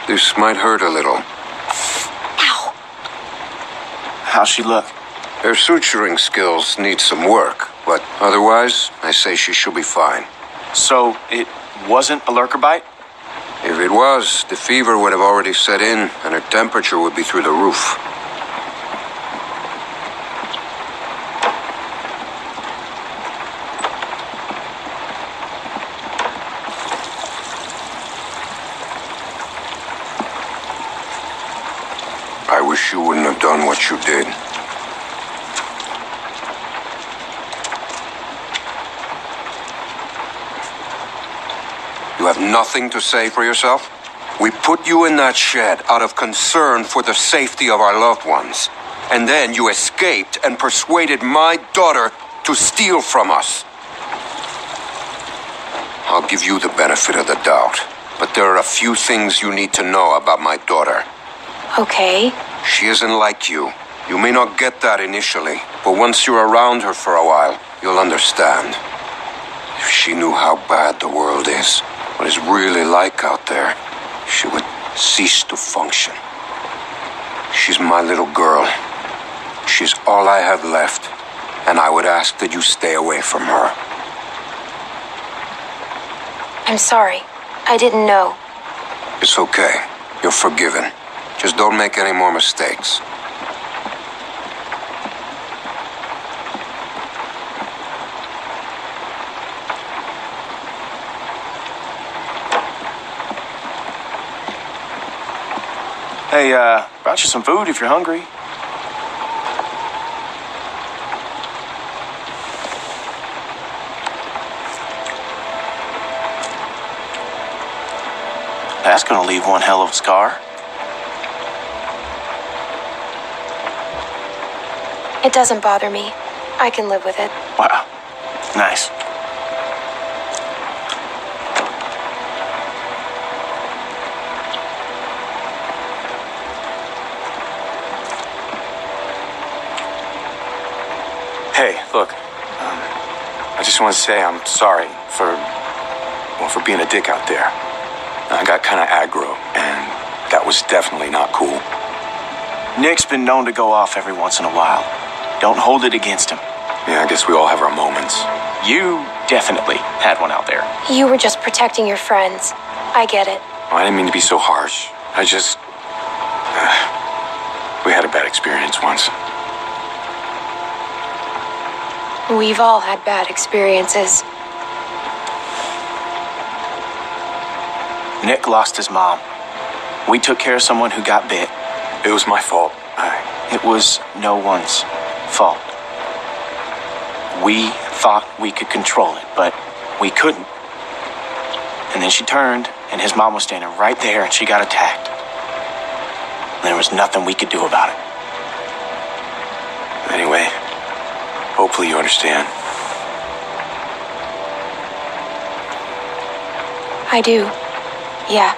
This might hurt a little. Ow. How's she look? Her suturing skills need some work, but otherwise, I say she should be fine. So, it wasn't a lurker bite? If it was, the fever would have already set in, and her temperature would be through the roof. I wish you wouldn't have done what you did. You have nothing to say for yourself? We put you in that shed out of concern for the safety of our loved ones. And then you escaped and persuaded my daughter to steal from us. I'll give you the benefit of the doubt, but there are a few things you need to know about my daughter. Okay. She isn't like you. You may not get that initially, but once you're around her for a while, you'll understand. If she knew how bad the world is, what it's really like out there, she would cease to function. She's my little girl. She's all I have left, and I would ask that you stay away from her. I'm sorry. I didn't know. It's okay. You're forgiven. Just don't make any more mistakes. Hey, brought you some food if you're hungry. That's gonna leave one hell of a scar. It doesn't bother me. I can live with it. Wow. Nice. Hey, look. I just want to say I'm sorry for being a dick out there. I got kind of aggro, and that was definitely not cool. Nick's been known to go off every once in a while. Don't hold it against him. Yeah, I guess we all have our moments. You definitely had one out there. You were just protecting your friends. I get it. Well, I didn't mean to be so harsh. I just... we had a bad experience once. We've all had bad experiences. Nick lost his mom. We took care of someone who got bit. It was my fault. It was no one's fault. We thought we could control it, but we couldn't. And then she turned, and his mom was standing right there, and she got attacked. There was nothing we could do about it. Anyway, hopefully you understand. I do. Yeah.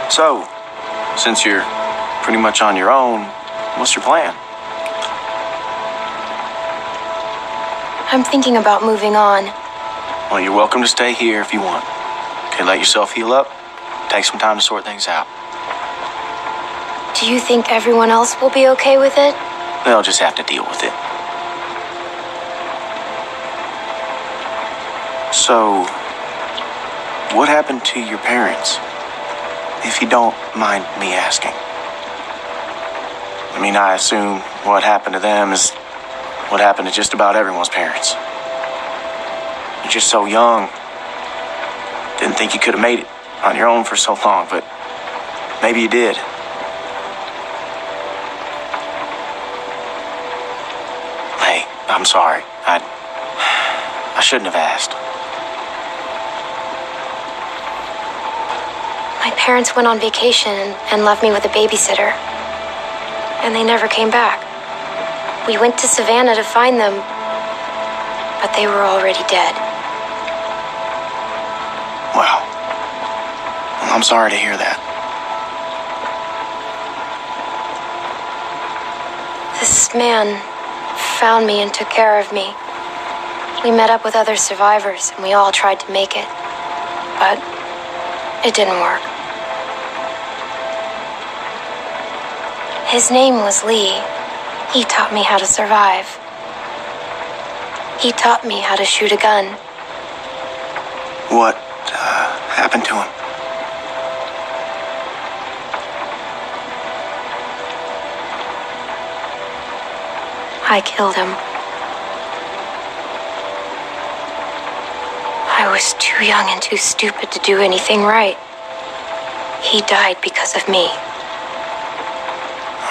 So, since you're pretty much on your own, what's your plan? I'm thinking about moving on. Well, you're welcome to stay here if you want. Okay, let yourself heal up. Take some time to sort things out. Do you think everyone else will be okay with it? They'll just have to deal with it. So, what happened to your parents? If you don't mind me asking. I mean, I assume what happened to them is what happened to just about everyone's parents. You're just so young. Didn't think you could have made it on your own for so long, but maybe you did. Hey, I'm sorry. I shouldn't have asked. My parents went on vacation and left me with a babysitter. And they never came back. We went to Savannah to find them, but they were already dead. Wow. Well, I'm sorry to hear that. man found me and took care of me. We met up with other survivors, and we all tried to make it. But it didn't work. His name was Lee. He taught me how to survive. He taught me how to shoot a gun. What happened to him? I killed him. I was too young and too stupid to do anything right. He died because of me.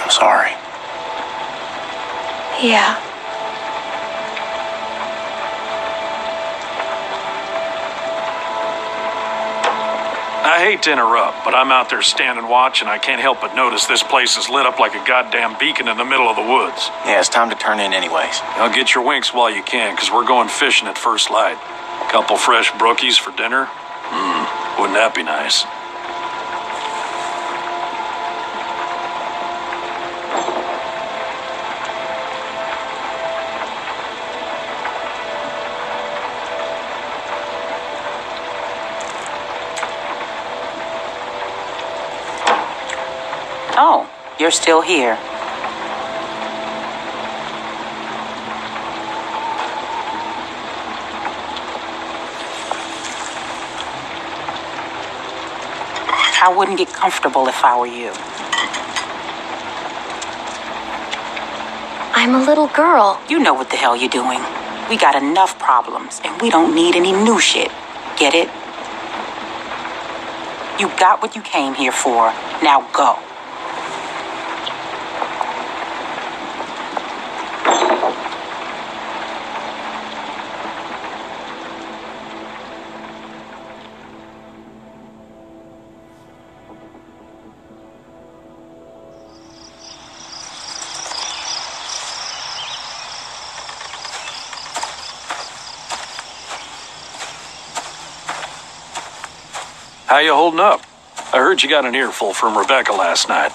I'm sorry. Yeah. I hate to interrupt, but I'm out there standing watch, and I can't help but notice this place is lit up like a goddamn beacon in the middle of the woods. Yeah, it's time to turn in anyways. Now get your winks while you can, because we're going fishing at first light. Couple fresh brookies for dinner? Wouldn't that be nice? Oh, you're still here. I wouldn't get comfortable if I were you. I'm a little girl. You know what the hell you're doing. We got enough problems, and we don't need any new shit. Get it? You got what you came here for. Now go. How you holding up? I heard you got an earful from Rebecca last night.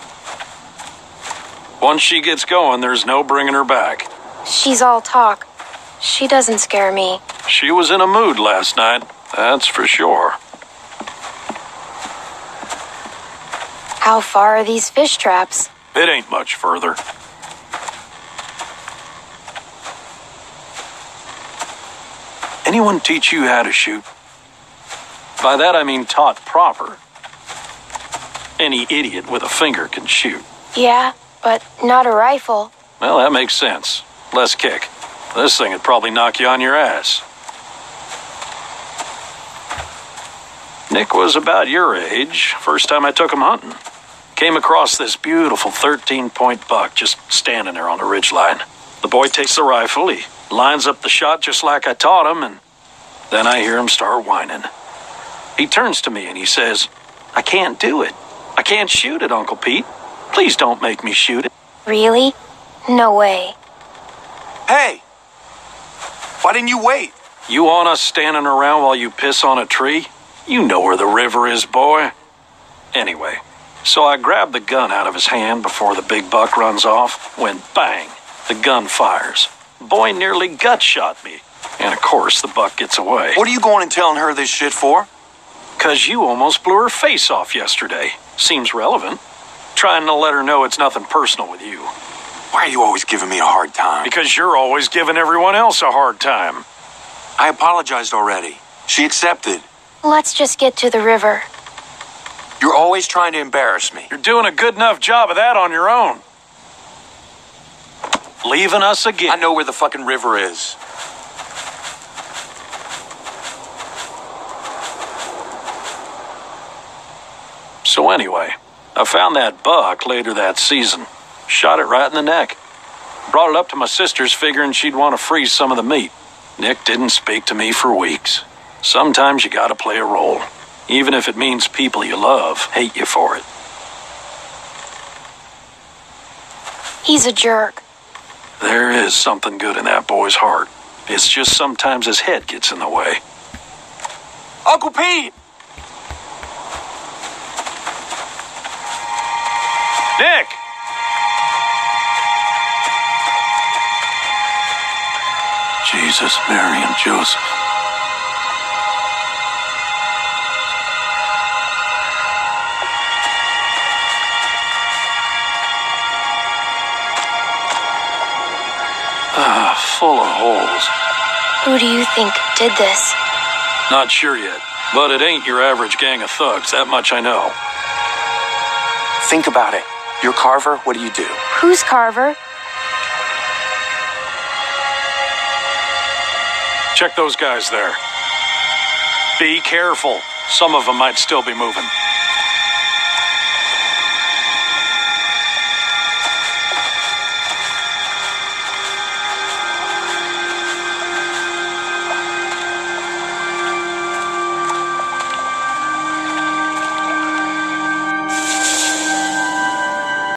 Once she gets going, there's no bringing her back. She's all talk. She doesn't scare me. She was in a mood last night, that's for sure. How far are these fish traps? It ain't much further. Anyone teach you how to shoot? By that I mean taught proper. Any idiot with a finger can shoot. Yeah, but not a rifle. Well, that makes sense. Less kick. This thing would probably knock you on your ass. Nick was about your age, first time I took him hunting. Came across this beautiful 13-point buck just standing there on the ridgeline. The boy takes the rifle, he lines up the shot just like I taught him, and then I hear him start whining. He turns to me and he says, "I can't do it. I can't shoot it, Uncle Pete. Please don't make me shoot it." Really? No way. Hey! Why didn't you wait? You want us standing around while you piss on a tree? You know where the river is, boy. Anyway, so I grabbed the gun out of his hand before the big buck runs off, when bang, the gun fires. Boy nearly gut shot me. And of course, the buck gets away. What are you going and telling her this shit for? 'Cause you almost blew her face off yesterday. Seems relevant. Trying to let her know it's nothing personal with you. Why are you always giving me a hard time? Because you're always giving everyone else a hard time. I apologized already. She accepted. Let's just get to the river. You're always trying to embarrass me. You're doing a good enough job of that on your own. Leaving us again. I know where the fucking river is. So anyway, I found that buck later that season. Shot it right in the neck. Brought it up to my sister's figuring she'd want to freeze some of the meat. Nick didn't speak to me for weeks. Sometimes you gotta play a role, even if it means people you love hate you for it. He's a jerk. There is something good in that boy's heart. It's just sometimes his head gets in the way. Uncle Pete! Nick! Jesus, Mary, and Joseph. Full of holes. Who do you think did this? Not sure yet, but it ain't your average gang of thugs, that much I know. Think about it. You're Carver, what do you do? Who's Carver? Check those guys there. Be careful. Some of them might still be moving.